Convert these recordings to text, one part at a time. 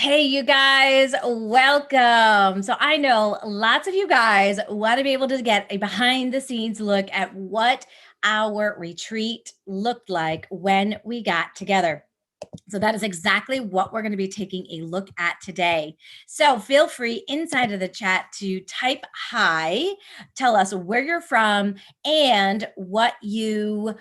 Hey, you guys, welcome. So I know lots of you guys want to be able to get a behind the scenes look at what our retreat looked like when we got together. So that is exactly what we're going to be taking a look at today. So feel free inside of the chat to type hi, tell us where you're from and what if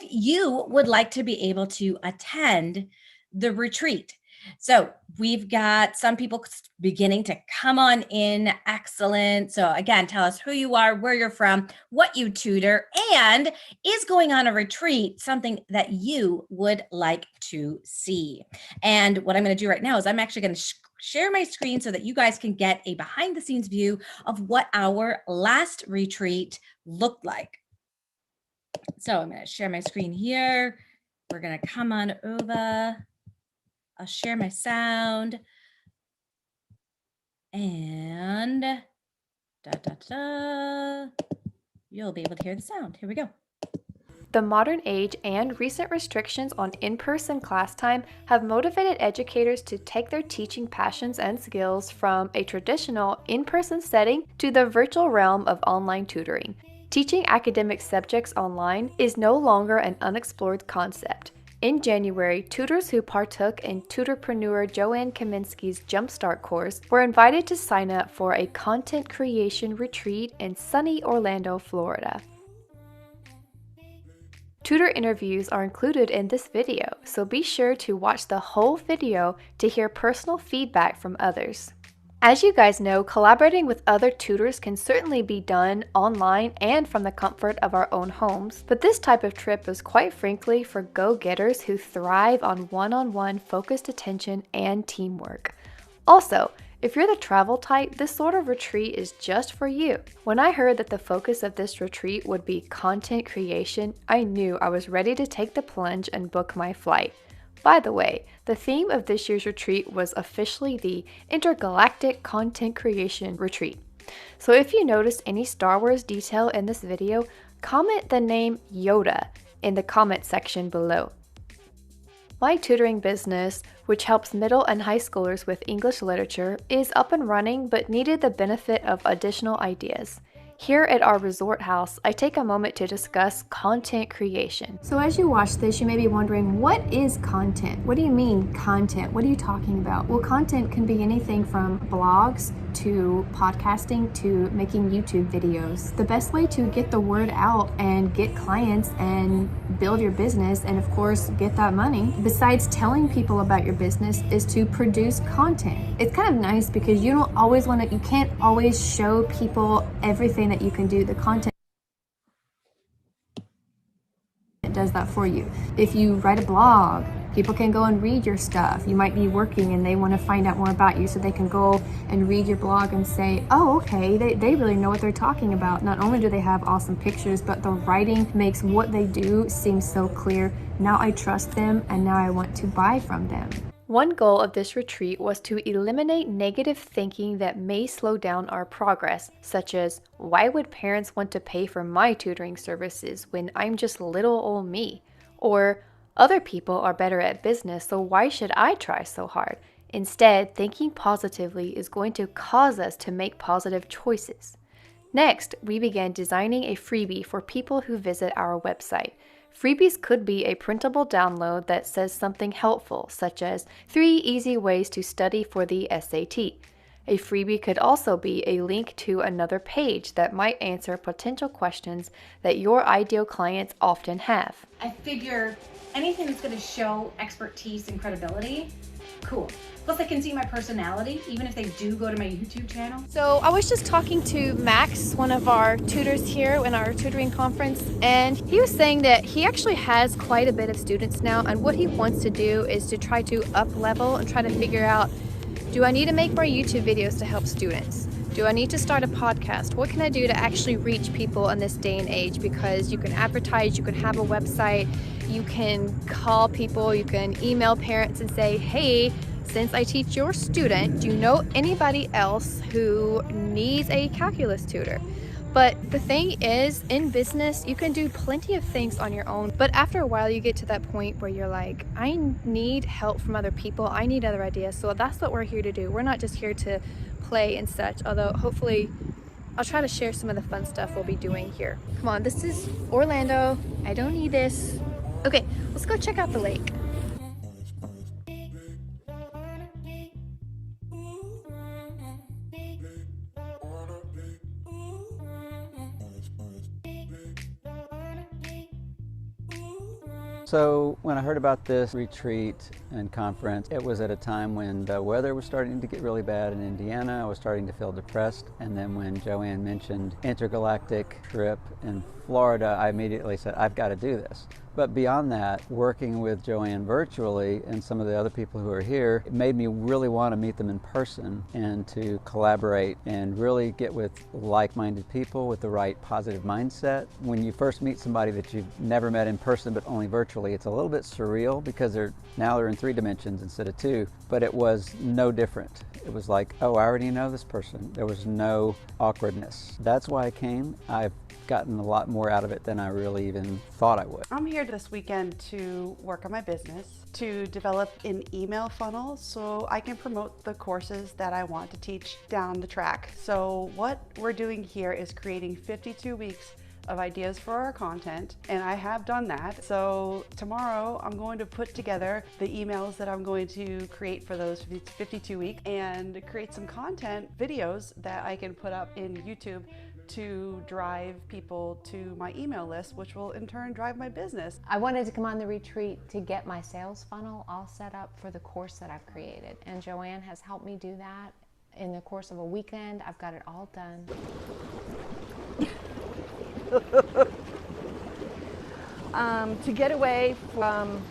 you would like to be able to attend the retreat. So we've got some people beginning to come on in. Excellent. So again, tell us who you are, where you're from, what you tutor, and is going on a retreat something that you would like to see? And what I'm going to do right now is I'm actually going to share my screen so that you guys can get a behind the scenes view of what our last retreat looked like. So I'm going to share my screen here. We're going to come on over. I'll share my sound. And you'll be able to hear the sound. Here we go. The modern age and recent restrictions on in-person class time have motivated educators to take their teaching passions and skills from a traditional in-person setting to the virtual realm of online tutoring. Teaching academic subjects online is no longer an unexplored concept. In January, tutors who partook in tutorpreneur Joanne Kaminsky's Jumpstart course were invited to sign up for a content creation retreat in sunny Orlando, Florida. Tutor interviews are included in this video, so be sure to watch the whole video to hear personal feedback from others. As you guys know, collaborating with other tutors can certainly be done online and from the comfort of our own homes, but this type of trip is quite frankly for go-getters who thrive on one-on-one focused attention and teamwork. Also, if you're the travel type, this sort of retreat is just for you. When I heard that the focus of this retreat would be content creation, I knew I was ready to take the plunge and book my flight. By the way, the theme of this year's retreat was officially the Intergalactic Content Creation Retreat. So if you noticed any Star Wars detail in this video, comment the name Yoda in the comment section below. My tutoring business, which helps middle and high schoolers with English literature, is up and running but needed the benefit of additional ideas. Here at our resort house, I take a moment to discuss content creation. So as you watch this, you may be wondering, what is content? What do you mean content? What are you talking about? Well, content can be anything from blogs to podcasting to making YouTube videos. The best way to get the word out and get clients and build your business and of course get that money, besides telling people about your business, is to produce content. It's kind of nice because you can't always show people everything that you can do. The content does that for you. If you write a blog, people can go and read your stuff. You might be working and they want to find out more about you, so they can go and read your blog and say, oh, okay, they really know what they're talking about. Not only do they have awesome pictures, but the writing makes what they do seem so clear. Now I trust them and now I want to buy from them. One goal of this retreat was to eliminate negative thinking that may slow down our progress, such as, why would parents want to pay for my tutoring services when I'm just little old me? Or, other people are better at business, so why should I try so hard? Instead, thinking positively is going to cause us to make positive choices. Next, we began designing a freebie for people who visit our website. Freebies could be a printable download that says something helpful, such as 3 easy ways to study for the SAT. A freebie could also be a link to another page that might answer potential questions that your ideal clients often have. I figure anything that's going to show expertise and credibility, cool. Plus I can see my personality, even if they do go to my YouTube channel. So I was just talking to Max, one of our tutors here in our tutoring conference, and he was saying that he actually has quite a bit of students now, and what he wants to do is to try to up level and try to figure out, do I need to make more YouTube videos to help students? Do I need to start a podcast? What can I do to actually reach people in this day and age? Because you can advertise, you can have a website, you can call people, you can email parents and say, hey, since I teach your student, do you know anybody else who needs a calculus tutor? But the thing is, in business, you can do plenty of things on your own. But after a while, you get to that point where you're like, I need help from other people. I need other ideas. So that's what we're here to do. We're not just here to play and such, although hopefully I'll try to share some of the fun stuff we'll be doing here. Come on, this is Orlando. I don't need this. Okay, let's go check out the lake. So when I heard about this retreat and conference, it was at a time when the weather was starting to get really bad in Indiana. I was starting to feel depressed. And then when Joanne mentioned intergalactic trip in Florida, I immediately said, I've got to do this. But beyond that, working with Joanne virtually and some of the other people who are here, it made me really want to meet them in person and to collaborate and really get with like-minded people with the right positive mindset. When you first meet somebody that you've never met in person but only virtually, it's a little bit surreal because now they're in 3 dimensions instead of 2, but it was no different. It was like, oh, I already know this person. There was no awkwardness. That's why I came. I've gotten a lot more out of it than I really even thought I would. I'm here this weekend to work on my business, to develop an email funnel so I can promote the courses that I want to teach down the track. So what we're doing here is creating 52 weeks of ideas for our content, and I have done that. So tomorrow I'm going to put together the emails that I'm going to create for those 52 weeks and create some content videos that I can put up in YouTube to drive people to my email list, which will in turn drive my business. I wanted to come on the retreat to get my sales funnel all set up for the course that I've created. And Joanne has helped me do that. In the course of a weekend, I've got it all done. To get away from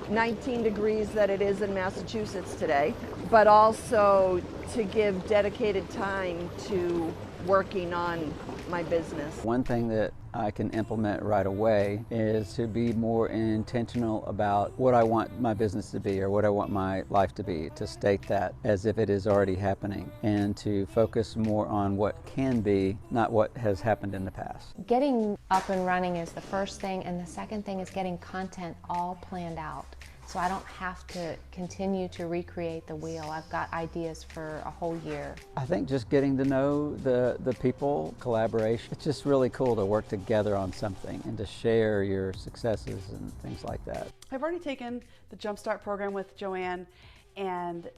19 degrees that it is in Massachusetts today, but also to give dedicated time to working on my business. One thing that I can implement right away is to be more intentional about what I want my business to be or what I want my life to be, to state that as if it is already happening and to focus more on what can be, not what has happened in the past. Getting up and running is the first thing, and the second thing is getting content all planned out. So I don't have to continue to recreate the wheel. I've got ideas for a whole year. I think just getting to know the people, collaboration, it's just really cool to work together on something and to share your successes and things like that. I've already taken the Jumpstart program with Joanne and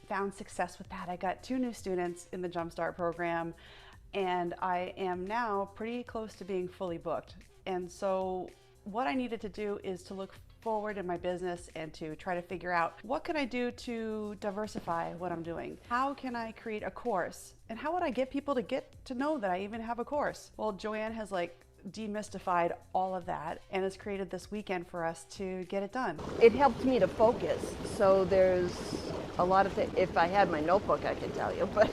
found success with that. I got 2 new students in the Jumpstart program, and I am now pretty close to being fully booked. And so what I needed to do is to look forward in my business and to try to figure out what can I do to diversify what I'm doing? How can I create a course? And how would I get people to get to know that I even have a course? Well, Joanne has demystified all of that and has created this weekend for us to get it done. It helped me to focus. So there's a lot of things. If I had my notebook, I could tell you, but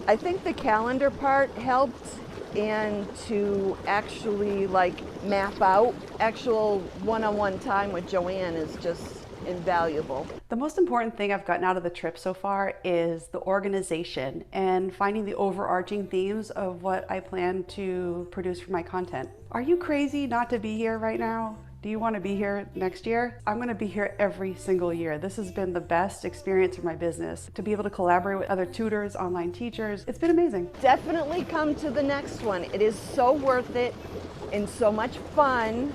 I think the calendar part helped, and to actually map out actual one-on-one time with Joanne is just invaluable. The most important thing I've gotten out of the trip so far is the organization and finding the overarching themes of what I plan to produce for my content. Are you crazy not to be here right now? Do you want to be here next year? I'm going to be here every single year. This has been the best experience for my business. To be able to collaborate with other tutors, online teachers, it's been amazing. Definitely come to the next one. It is so worth it and so much fun.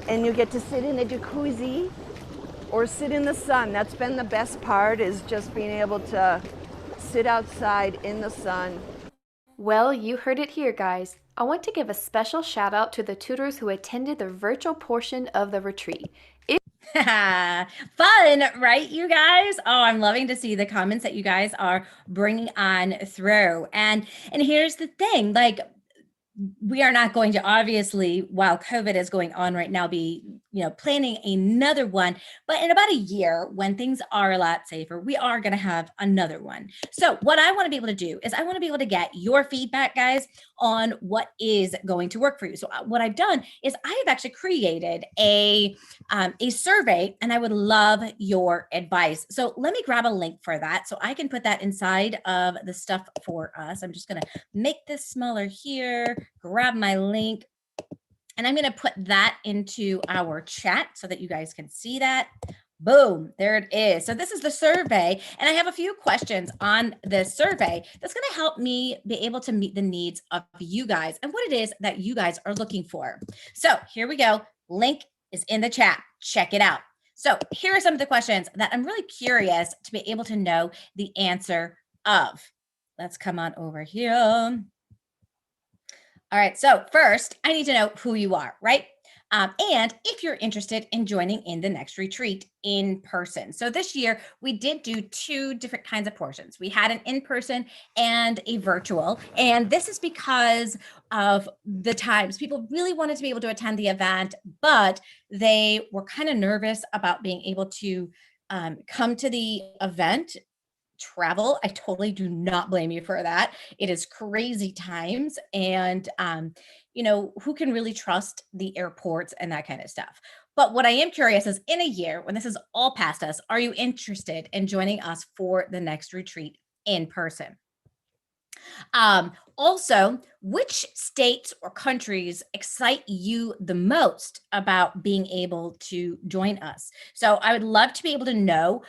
And you get to sit in a jacuzzi or sit in the sun. That's been the best part, is just being able to sit outside in the sun. Well, you heard it here, guys. I want to give a special shout out to the tutors who attended the virtual portion of the retreat. Fun, right, you guys? Oh, I'm loving to see the comments that you guys are bringing on through. And here's the thing, we are not going to, obviously, while COVID is going on right now, be, planning another one. But in about a year, when things are a lot safer, we are going to have another one. So what I want to be able to do is I want to be able to get your feedback, guys, on what is going to work for you. So what I've done is I have actually created a survey, and I would love your advice. So let me grab a link for that so I can put that inside of the stuff for us. I'm just going to make this smaller here, grab my link, and I'm going to put that into our chat so that you guys can see that. Boom, there it is. So this is the survey, and I have a few questions on this survey that's going to help me be able to meet the needs of you guys and what it is that you guys are looking for. So here we go. Link is in the chat. Check it out. So here are some of the questions that I'm really curious to be able to know the answer of. Let's come on over here. All right, so first, I need to know who you are, right? And if you're interested in joining in the next retreat in person. So this year, we did do 2 different kinds of portions. We had an in-person and a virtual. And this is because of the times. People really wanted to be able to attend the event, but they were kind of nervous about being able to come to the event, travel. I totally do not blame you for that. It is crazy times, and who can really trust the airports and that kind of stuff. But what I am curious is, in a year when this is all past us, are you interested in joining us for the next retreat in person? Also, which states or countries excite you the most about being able to join us? So I would love to be able to know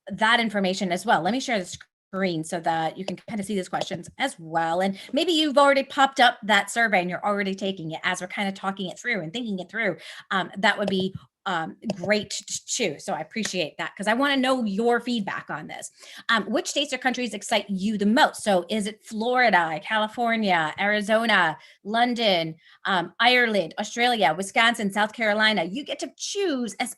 that information as well. Let me share the screen so that you can kind of see these questions as well. And maybe you've already popped up that survey and you're already taking it as we're kind of talking it through and thinking it through. That would be great too. So I appreciate that because I want to know your feedback on this. Which states or countries excite you the most? So is it Florida, California, Arizona, London, Ireland, Australia, Wisconsin, South Carolina? You get to choose as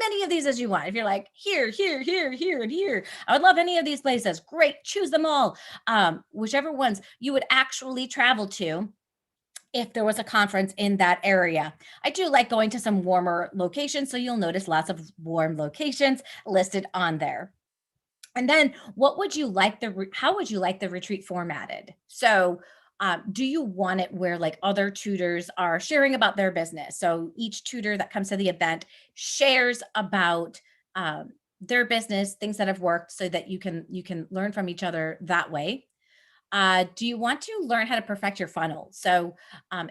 many of these as you want. If you're like here, here, here, here, and here, I would love any of these places. Great, choose them all. Whichever ones you would actually travel to if there was a conference in that area. I do like going to some warmer locations, so you'll notice lots of warm locations listed on there. And then how would you like the retreat formatted? So do you want it where like other tutors are sharing about their business? So each tutor that comes to the event shares about their business, things that have worked, so that you can learn from each other that way. Do you want to learn how to perfect your funnel? So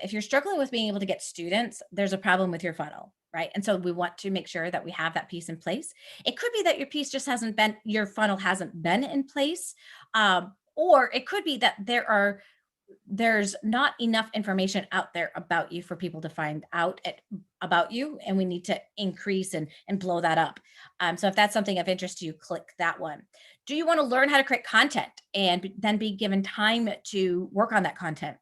if you're struggling with being able to get students, there's a problem with your funnel, right? And so we want to make sure that we have that piece in place. It could be that your funnel hasn't been in place. Or it could be that there's not enough information out there about you for people to find out about you, and we need to increase and blow that up. So if that's something of interest to you, click that one. Do you want to learn how to create content and then be given time to work on that content?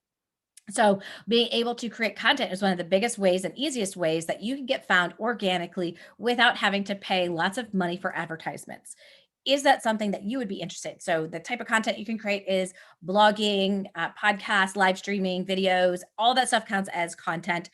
So being able to create content is one of the biggest ways and easiest ways that you can get found organically without having to pay lots of money for advertisements. Is that something that you would be interested in? So the type of content you can create is blogging, podcasts, live streaming, videos, all that stuff counts as content.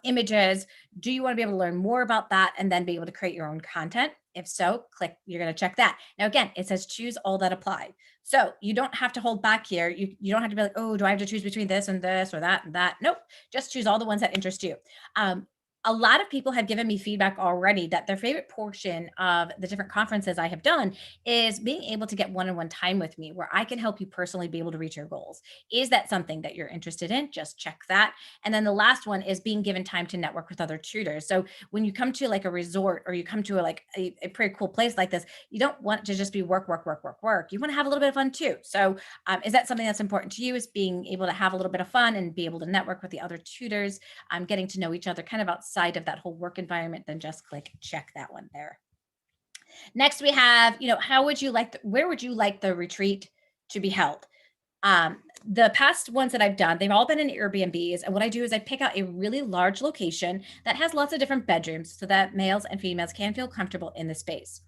Images. Do you want to be able to learn more about that and then be able to create your own content? If so, you're going to check that. Now, again, it says choose all that apply. So you don't have to hold back here. You don't have to be like, oh, do I have to choose between this and this or that and that? Nope. Just choose all the ones that interest you. A lot of people have given me feedback already that their favorite portion of the different conferences I have done is being able to get one-on-one time with me where I can help you personally be able to reach your goals. Is that something that you're interested in? Just check that. And then the last one is being given time to network with other tutors. So when you come to like a resort or you come to a pretty cool place like this, you don't want to just be work, work, work, work, work. You want to have a little bit of fun too. So is that something that's important to you, is being able to have a little bit of fun and be able to network with the other tutors, getting to know each other kind of outside of that whole work environment? Then just check that one there. Next, we have, where would you like the retreat to be held? The past ones that I've done, they've all been in Airbnbs. And what I do is I pick out a really large location that has lots of different bedrooms so that males and females can feel comfortable in the space.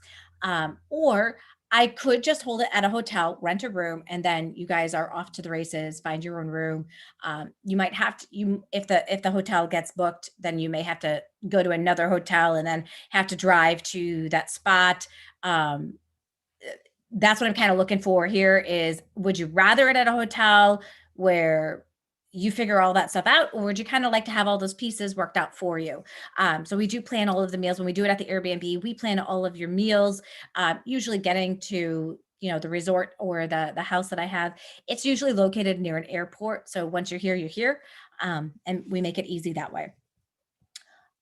Or I could just hold it at a hotel, rent a room, and then you guys are off to the races, find your own room. You might have to, if the hotel gets booked, then you may have to go to another hotel and then have to drive to that spot. Um, that's what I'm kind of looking for here is, would you rather it at a hotel where you figure all that stuff out, or would you kind of like to have all those pieces worked out for you? So we do plan all of the meals when we do it at the Airbnb. We plan all of your meals, usually getting to the resort or the house that I have. It's usually located near an airport. So once you're here, you're here. And we make it easy that way.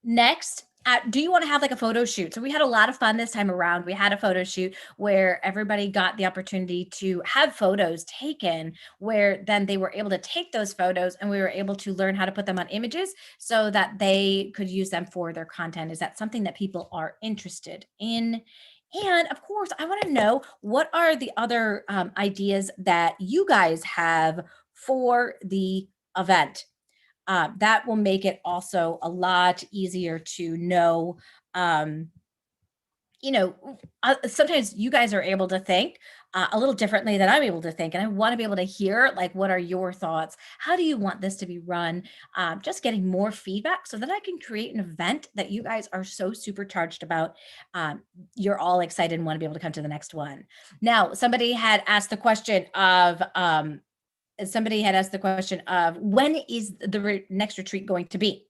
Next, do you want to have like a photo shoot? So we had a lot of fun this time around. We had a photo shoot where everybody got the opportunity to have photos taken, where then they were able to take those photos and we were able to learn how to put them on images so that they could use them for their content. Is that something that people are interested in? And of course, I want to know, what are the other ideas that you guys have for the event? That will make it also a lot easier to know. Um, Sometimes you guys are able to think a little differently than I'm able to think. And I want to be able to hear, like, what are your thoughts? How do you want this to be run? Just getting more feedback so that I can create an event that you guys are so supercharged about. You're all excited and want to be able to come to the next one. Now, somebody had asked the question of, when is the next retreat going to be?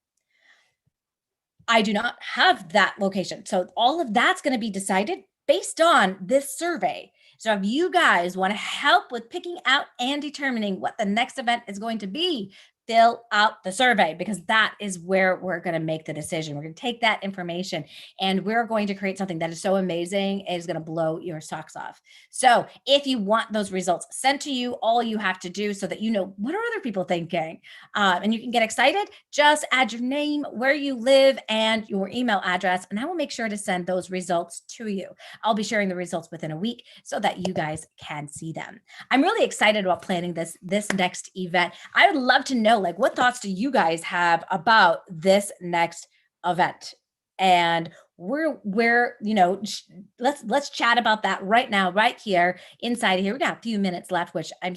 I do not have that location. So all of that's going to be decided based on this survey. So if you guys want to help with picking out and determining what the next event is going to be, fill out the survey, because that is where we're going to make the decision. We're going to take that information and we're going to create something that is so amazing, it is going to blow your socks off. So if you want those results sent to you, all you have to do, so that you know what are other people thinking, and you can get excited, just add your name, where you live, and your email address, and I will make sure to send those results to you. I'll be sharing the results within a week so that you guys can see them. I'm really excited about planning this next event. I would love to know, like, what thoughts do you guys have about this next event? And let's chat about that right now, right here inside here. We got a few minutes left, which I'm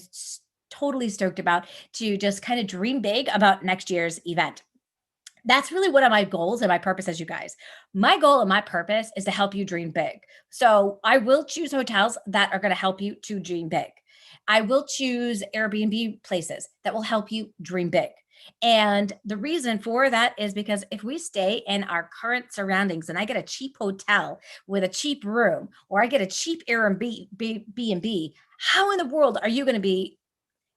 totally stoked about, to just kind of dream big about next year's event. That's really one of my goals and my purpose as you guys. My goal and my purpose is to help you dream big. So I will choose hotels that are going to help you to dream big. I will choose Airbnb places that will help you dream big. And the reason for that is because if we stay in our current surroundings and I get a cheap hotel with a cheap room, or I get a cheap Airbnb, how in the world are you going to be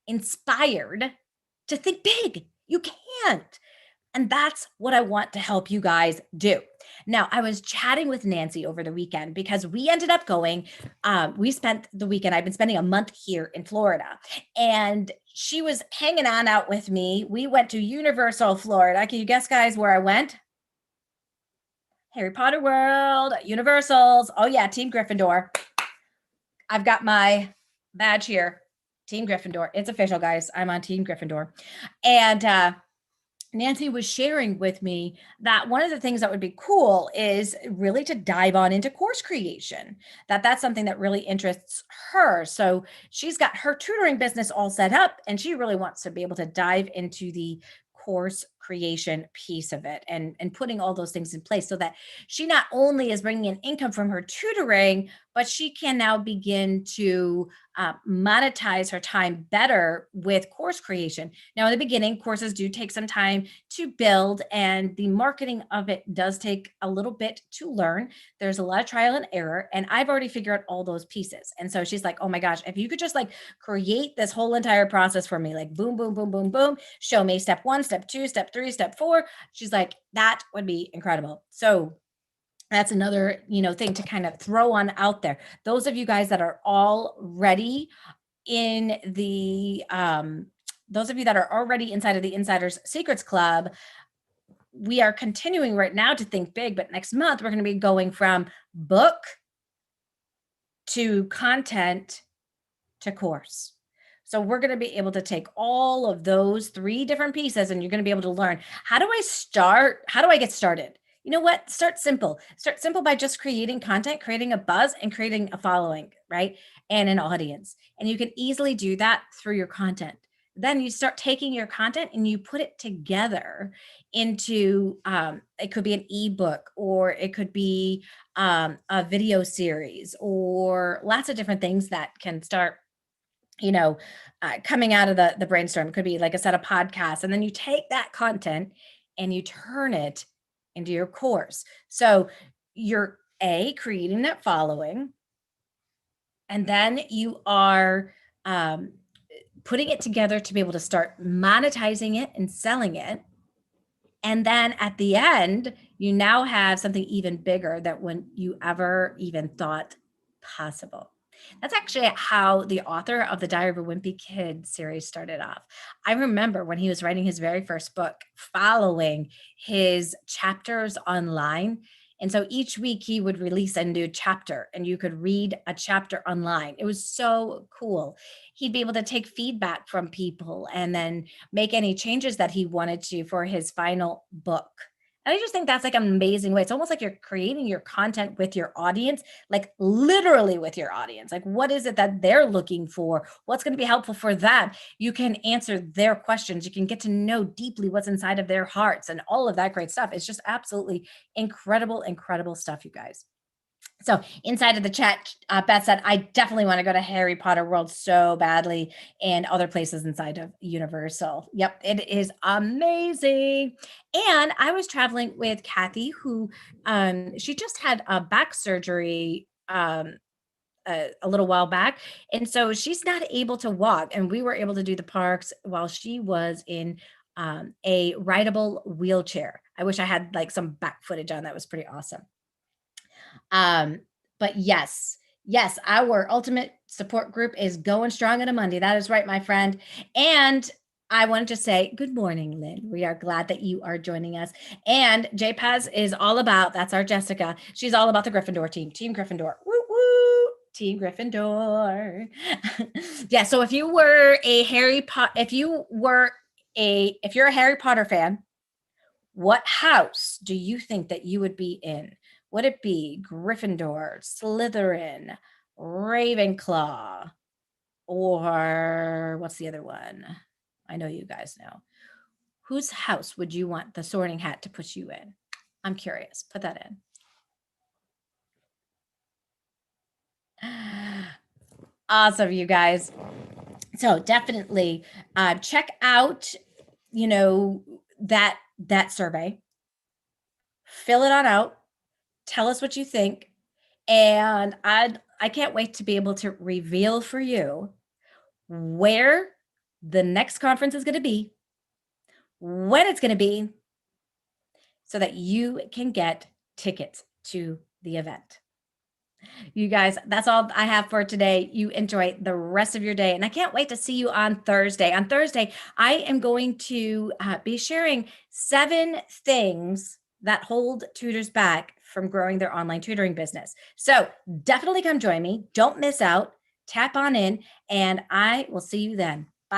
inspired to think big? You can't. And that's what I want to help you guys do. Now, I was chatting with Nancy over the weekend because we ended up going, we spent the weekend, I've been spending a month here in Florida, and she was hanging on out with me. We went to Universal Florida. Can you guess, guys, where I went? Harry Potter World, Universals. Oh yeah, Team Gryffindor. I've got my badge here. Team Gryffindor. It's official, guys. I'm on Team Gryffindor. And Nancy was sharing with me that one of the things that would be cool is really to dive on into course creation, that's something that really interests her. So she's got her tutoring business all set up and she really wants to be able to dive into the course creation piece of it, and putting all those things in place so that she not only is bringing in income from her tutoring, but she can now begin to monetize her time better with course creation. Now, in the beginning, courses do take some time to build, and the marketing of it does take a little bit to learn. There's a lot of trial and error, and I've already figured out all those pieces. And so she's like, oh my gosh, if you could just like create this whole entire process for me, like boom, boom, boom, boom, boom, show me step 1, step 2, step 3, step 4. She's like, that would be incredible. So that's another, thing to kind of throw on out there. Those of you guys that are already in the, those of you that are already inside of the Insiders Secrets Club, we are continuing right now to think big, but next month we're going to be going from book to content to course. So we're going to be able to take all of those 3 different pieces, and you're going to be able to learn, how do I start? How do I get started? You know what? Start simple. Start simple by just creating content, creating a buzz, and creating a following. right? And an audience. And you can easily do that through your content. Then you start taking your content and you put it together into it could be an ebook, or it could be a video series, or lots of different things that can start, coming out of the brainstorm. It could be, like I said, a podcast. And then you take that content and you turn it into your course. So you're creating that following, and then you are putting it together to be able to start monetizing it and selling it. And then at the end, you now have something even bigger than when you ever even thought possible. That's actually how the author of the Diary of a Wimpy Kid series started off. I remember when he was writing his very first book, following his chapters online. And so each week he would release a new chapter and you could read a chapter online. It was so cool. He'd be able to take feedback from people and then make any changes that he wanted to for his final book. And I just think that's like an amazing way. It's almost like you're creating your content with your audience, like literally with your audience. Like, what is it that they're looking for? What's going to be helpful for them? You can answer their questions. You can get to know deeply what's inside of their hearts and all of that great stuff. It's just absolutely incredible, incredible stuff, you guys. So inside of the chat, Beth said, I definitely want to go to Harry Potter World so badly, and other places inside of Universal. Yep, it is amazing. And I was traveling with Kathy, who she just had a back surgery a little while back. And so she's not able to walk. And we were able to do the parks while she was in a rideable wheelchair. I wish I had like some back footage on that. Was pretty awesome. But yes, our ultimate support group is going strong on a Monday. That is right, my friend. And I wanted to say good morning, Lynn. We are glad that you are joining us. And JPaz is all about, that's our Jessica. She's all about the Gryffindor team, Team Gryffindor. Woo woo, Team Gryffindor. Yeah, so if you were a if you're a Harry Potter fan, what house do you think that you would be in? Would it be Gryffindor, Slytherin, Ravenclaw, or what's the other one? I know you guys know. Whose house would you want the Sorting Hat to put you in? I'm curious. Put that in. Awesome, you guys. So definitely check out, that survey. Fill it on out. Tell us what you think. And I can't wait to be able to reveal for you where the next conference is going to be, when it's going to be, so that you can get tickets to the event. You guys, that's all I have for today. You enjoy the rest of your day. And I can't wait to see you on Thursday. On Thursday, I am going to be sharing 7 things that hold tutors back from growing their online tutoring business. So definitely come join me. Don't miss out. Tap on in, and I will see you then.